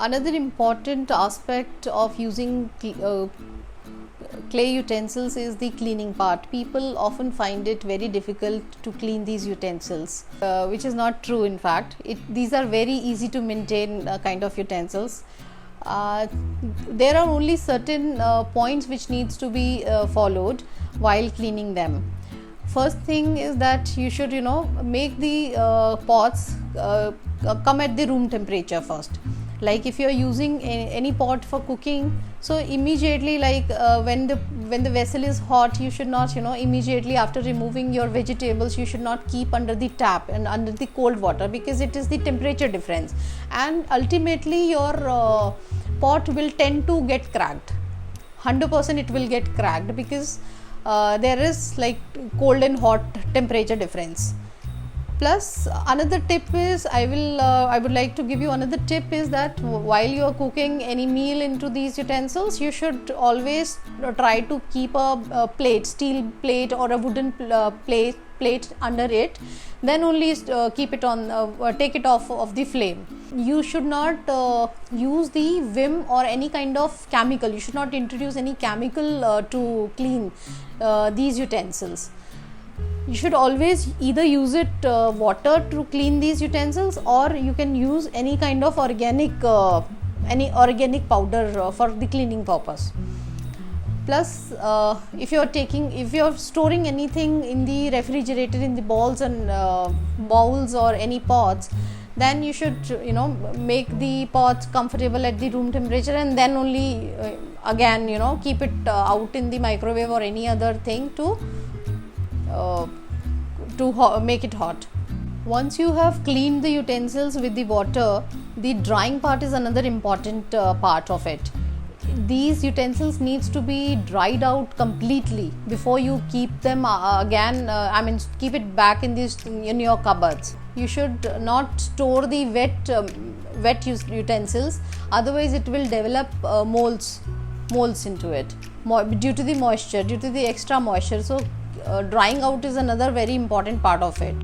Another important aspect of using clay utensils is the cleaning part. People often find it very difficult to clean these utensils, which is not true. In fact, these are very easy to maintain kind of utensils. There are only certain points which needs to be followed while cleaning them. First thing is that you should make the pots come at the room temperature first. Like if you are using any pot for cooking, so immediately when the vessel is hot, you should not immediately after removing your vegetables, you should not keep under the tap and under the cold water, because it is the temperature difference, and ultimately your pot will tend to get cracked. 100% it will get cracked, because there is like cold and hot temperature difference. Plus another tip is I would like to give you another tip is that while you are cooking any meal into these utensils, you should always try to keep a plate, steel plate or a wooden plate under it, then only keep it on, take it off of the flame. You should not use the vim or any kind of chemical. You should not introduce any chemical to clean these utensils. You should always either use water to clean these utensils, or you can use any kind of organic powder for the cleaning purpose. Plus if you are storing anything in the refrigerator, in the bowls or any pots, then you should make the pots comfortable at the room temperature, and then only again keep it out in the microwave or any other thing to make it hot. Once you have cleaned the utensils with the water, the drying part is another important part of it. These utensils needs to be dried out completely before you keep them keep it back in your cupboards. You should not store the wet utensils, otherwise it will develop molds into it due to the extra moisture. So drying out is another very important part of it.